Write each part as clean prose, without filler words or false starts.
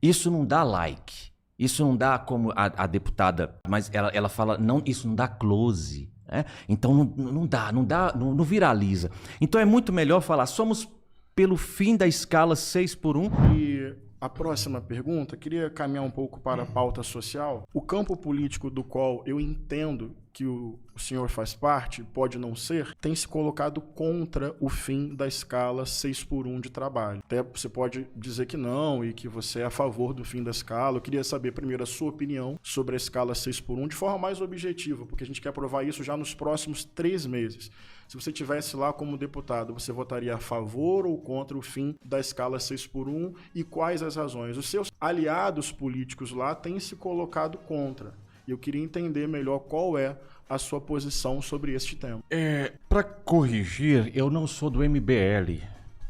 Isso não dá like. Isso não dá como a deputada, mas ela fala, não, isso não dá close. Né? Então não viraliza. Então é muito melhor falar, somos pelo fim da escala 6x1. E a próxima pergunta, queria caminhar um pouco para a pauta social. O campo político do qual eu entendo que o senhor faz parte, pode não ser, tem se colocado contra o fim da escala 6x1 de trabalho. Até você pode dizer que não e que você é a favor do fim da escala. Eu queria saber primeiro a sua opinião sobre a escala 6x1 de forma mais objetiva, porque a gente quer aprovar isso já nos próximos 3 meses. Se você estivesse lá como deputado, você votaria a favor ou contra o fim da escala 6x1 e quais as razões? Os seus aliados políticos lá têm se colocado contra. E eu queria entender melhor qual é a sua posição sobre este tema. Para corrigir, eu não sou do MBL.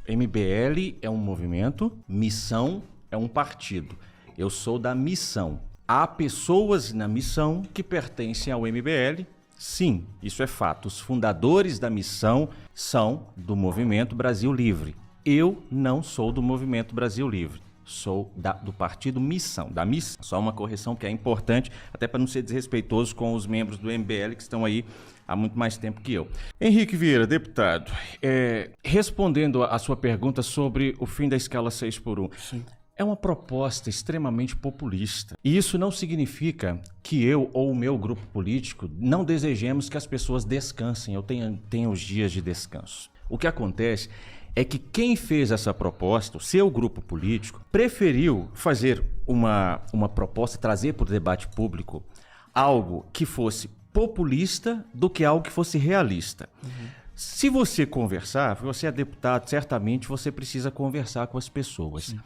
MBL é um movimento, Missão é um partido. Eu sou da Missão. Há pessoas na Missão que pertencem ao MBL. Sim, isso é fato. Os fundadores da Missão são do Movimento Brasil Livre. Eu não sou do Movimento Brasil Livre. Sou do partido Missão, da Missão. Só uma correção que é importante, até para não ser desrespeitoso com os membros do MBL que estão aí há muito mais tempo que eu. Henrique Vieira, deputado, respondendo a sua pergunta sobre o fim da escala 6x1. Sim. É uma proposta extremamente populista. E isso não significa que eu ou o meu grupo político não desejemos que as pessoas descansem. Eu tenho os dias de descanso. O que acontece é que quem fez essa proposta, o seu grupo político, preferiu fazer uma proposta, trazer para o debate público algo que fosse populista do que algo que fosse realista. Se você conversar, você é deputado, certamente você precisa conversar com as pessoas. Sim.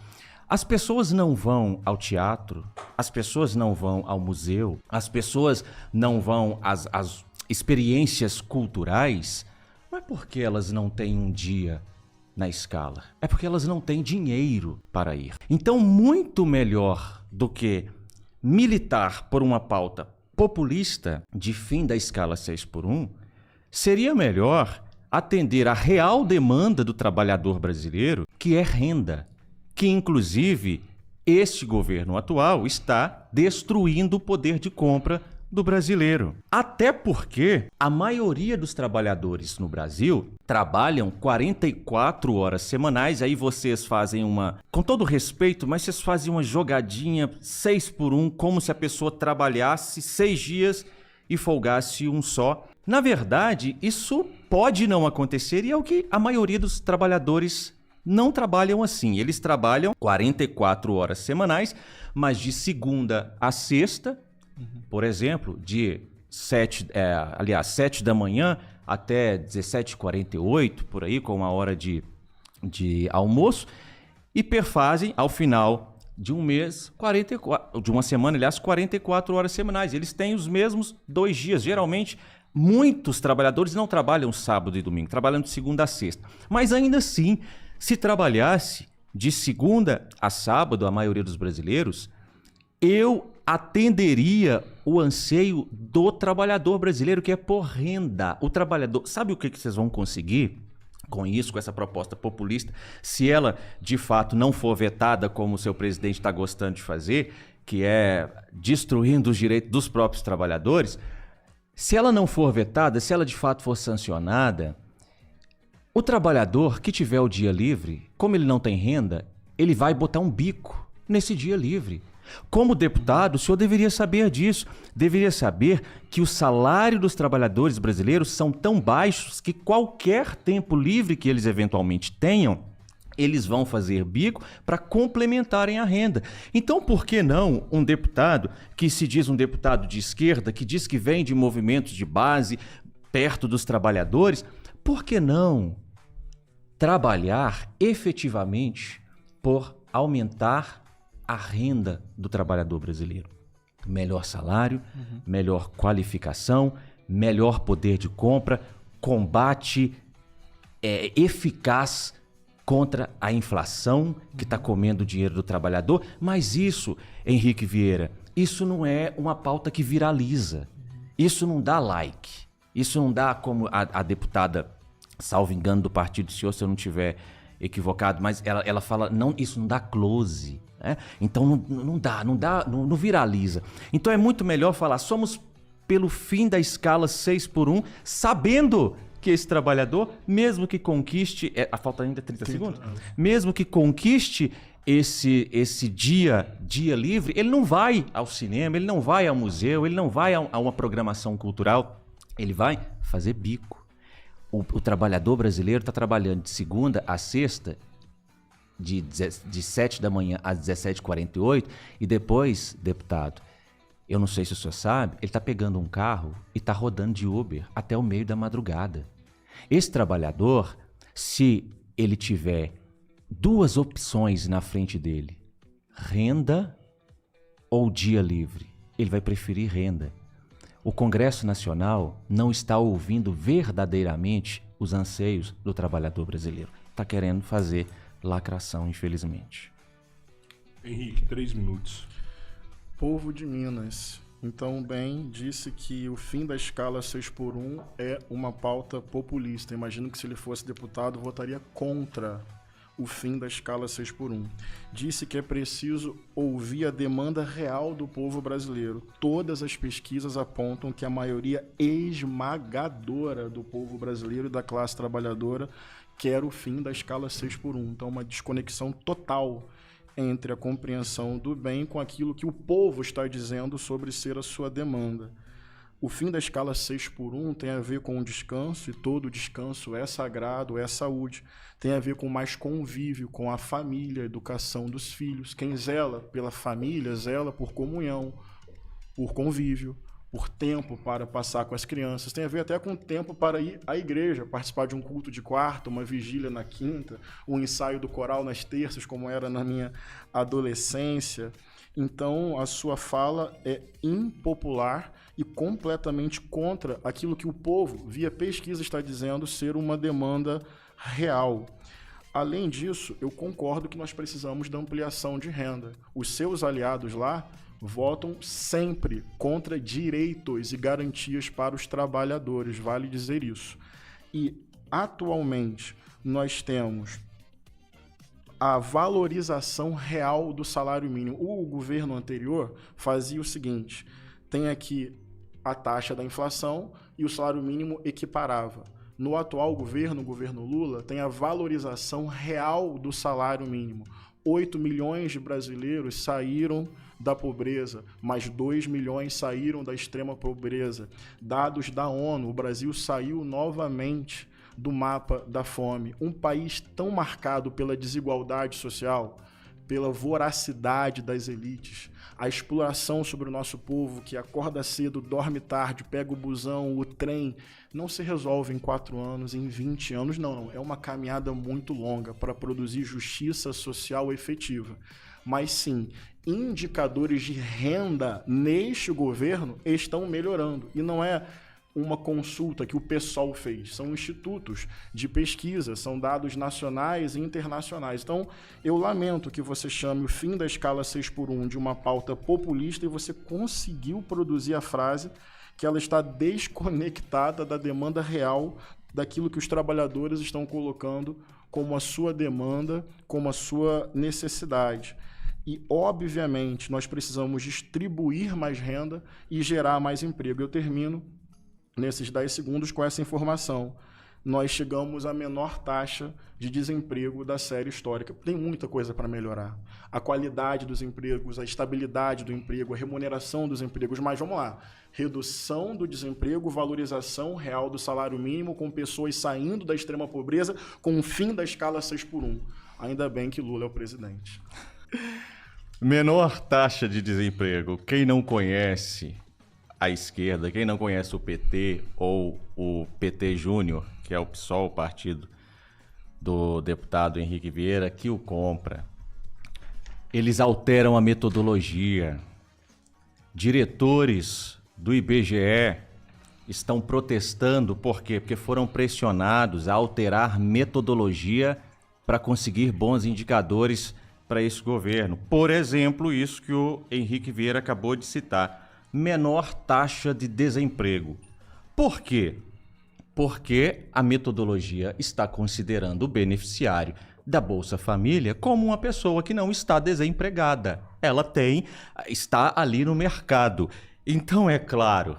As pessoas não vão ao teatro, as pessoas não vão ao museu, as pessoas não vão às experiências culturais, não é porque elas não têm um dia na escala, é porque elas não têm dinheiro para ir. Então, muito melhor do que militar por uma pauta populista de fim da escala 6x1, seria melhor atender à real demanda do trabalhador brasileiro, que é renda, que inclusive este governo atual está destruindo o poder de compra do brasileiro. Até porque a maioria dos trabalhadores no Brasil trabalham 44 horas semanais, aí vocês fazem com todo respeito, mas vocês fazem uma jogadinha 6x1, como se a pessoa trabalhasse 6 dias e folgasse um só. Na verdade, isso pode não acontecer e é o que a maioria dos trabalhadores não trabalham assim. Eles trabalham 44 horas semanais, mas de segunda a sexta, por exemplo, de 7 da manhã até 17h48, por aí, com uma hora de almoço, e perfazem, ao final de um mês, de uma semana, aliás, 44 horas semanais. Eles têm os mesmos 2 dias. Geralmente, muitos trabalhadores não trabalham sábado e domingo, trabalham de segunda a sexta. Mas ainda assim, se trabalhasse de segunda a sábado, a maioria dos brasileiros, eu atenderia o anseio do trabalhador brasileiro, que é por renda. O trabalhador, sabe o que vocês vão conseguir com isso, com essa proposta populista, se ela de fato não for vetada como o seu presidente está gostando de fazer, que é destruindo os direitos dos próprios trabalhadores? Se ela não for vetada, se ela de fato for sancionada, o trabalhador que tiver o dia livre, como ele não tem renda, ele vai botar um bico nesse dia livre. Como deputado, o senhor deveria saber disso. Deveria saber que o salário dos trabalhadores brasileiros são tão baixos que qualquer tempo livre que eles eventualmente tenham, eles vão fazer bico para complementarem a renda. Então, por que não um deputado que se diz um deputado de esquerda, que diz que vem de movimentos de base, perto dos trabalhadores, por que não trabalhar efetivamente por aumentar a renda do trabalhador brasileiro? Melhor salário, melhor qualificação, melhor poder de compra, combate eficaz contra a inflação que está comendo o dinheiro do trabalhador. Mas isso, Henrique Vieira, isso não é uma pauta que viraliza. Isso não dá like. Isso não dá como a deputada, salvo engano do partido do senhor, se eu não estiver equivocado, mas ela fala, não, isso não dá close. né? Então não viraliza. Então é muito melhor falar, somos pelo fim da escala 6x1, sabendo que esse trabalhador, mesmo que conquiste... falta ainda 30 segundos? Mesmo que conquiste esse dia livre, ele não vai ao cinema, ele não vai ao museu, ele não vai a uma programação cultural, ele vai fazer bico. O trabalhador brasileiro está trabalhando de segunda a sexta, de 7 da manhã às 17h48, e depois, deputado, eu não sei se o senhor sabe, ele está pegando um carro e está rodando de Uber até o meio da madrugada. Esse trabalhador, se ele tiver duas opções na frente dele, renda ou dia livre, ele vai preferir renda. O Congresso Nacional não está ouvindo verdadeiramente os anseios do trabalhador brasileiro. Está querendo fazer lacração, infelizmente. Henrique, 3 minutos. Povo de Minas, então bem, disse que o fim da escala 6x1 é uma pauta populista. Imagino que se ele fosse deputado, votaria contra o fim da escala 6x1. Disse que é preciso ouvir a demanda real do povo brasileiro. Todas as pesquisas apontam que a maioria esmagadora do povo brasileiro e da classe trabalhadora quer o fim da escala 6x1. Então, uma desconexão total entre a compreensão do bem com aquilo que o povo está dizendo sobre ser a sua demanda. O fim da escala 6x1 tem a ver com o descanso, e todo descanso é sagrado, é saúde. Tem a ver com mais convívio, com a família, a educação dos filhos. Quem zela pela família, zela por comunhão, por convívio, por tempo para passar com as crianças. Tem a ver até com tempo para ir à igreja, participar de um culto de quarta, uma vigília na quinta, um ensaio do coral nas terças, como era na minha adolescência. Então, a sua fala é impopular e completamente contra aquilo que o povo, via pesquisa, está dizendo ser uma demanda real. Além disso, eu concordo que nós precisamos da ampliação de renda. Os seus aliados lá votam sempre contra direitos e garantias para os trabalhadores, vale dizer isso. E, atualmente, nós temos a valorização real do salário mínimo. O governo anterior fazia o seguinte, tem aqui a taxa da inflação e o salário mínimo equiparava. No atual governo, o governo Lula, tem a valorização real do salário mínimo. 8 milhões de brasileiros saíram da pobreza, mais 2 milhões saíram da extrema pobreza. Dados da ONU, o Brasil saiu novamente do mapa da fome. Um país tão marcado pela desigualdade social, pela voracidade das elites, a exploração sobre o nosso povo que acorda cedo, dorme tarde, pega o busão, o trem, não se resolve em 4 anos, em 20 anos, não. É uma caminhada muito longa para produzir justiça social efetiva. Mas sim, indicadores de renda neste governo estão melhorando. E não é uma consulta que o PSOL fez, são institutos de pesquisa, são dados nacionais e internacionais. Então, eu lamento que você chame o fim da escala 6x1 de uma pauta populista e você conseguiu produzir a frase que ela está desconectada da demanda real, daquilo que os trabalhadores estão colocando como a sua demanda, como a sua necessidade. E, obviamente, nós precisamos distribuir mais renda e gerar mais emprego. Eu termino nesses 10 segundos com essa informação. Nós chegamos à menor taxa de desemprego da série histórica. Tem muita coisa para melhorar. A qualidade dos empregos, a estabilidade do emprego, a remuneração dos empregos. Mas vamos lá. Redução do desemprego, valorização real do salário mínimo, com pessoas saindo da extrema pobreza, com o fim da escala 6x1. Ainda bem que Lula é o presidente. Menor taxa de desemprego. Quem não conhece a esquerda, quem não conhece o PT ou o PT Júnior, que é o PSOL, o partido do deputado Henrique Vieira, que o compra. Eles alteram a metodologia. Diretores do IBGE estão protestando, por quê? Porque foram pressionados a alterar metodologia para conseguir bons indicadores para esse governo. Por exemplo, isso que o Henrique Vieira acabou de citar. Menor taxa de desemprego. Por quê? Porque a metodologia está considerando o beneficiário da Bolsa Família como uma pessoa que não está desempregada. Ela está ali no mercado. Então, é claro,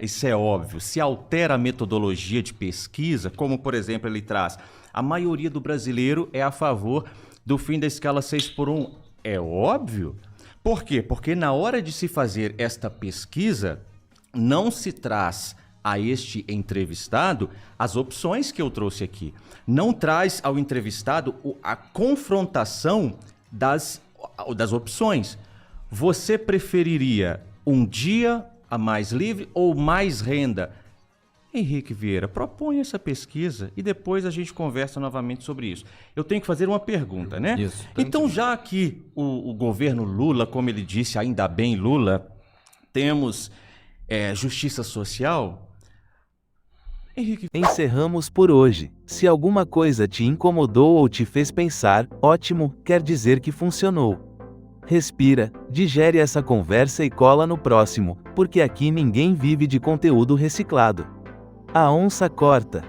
isso é óbvio, se altera a metodologia de pesquisa, como, por exemplo, ele traz, a maioria do brasileiro é a favor do fim da escala 6x1. É óbvio. Por quê? Porque na hora de se fazer esta pesquisa, não se traz a este entrevistado as opções que eu trouxe aqui. Não traz ao entrevistado a confrontação das opções. Você preferiria um dia a mais livre ou mais renda? Henrique Vieira, propõe essa pesquisa e depois a gente conversa novamente sobre isso. Eu tenho que fazer uma pergunta, né? Isso. Então, já que o governo Lula, como ele disse, ainda bem Lula, temos justiça social, Henrique... Encerramos por hoje. Se alguma coisa te incomodou ou te fez pensar, ótimo, quer dizer que funcionou. Respira, digere essa conversa e cola no próximo, porque aqui ninguém vive de conteúdo reciclado. A onça corta.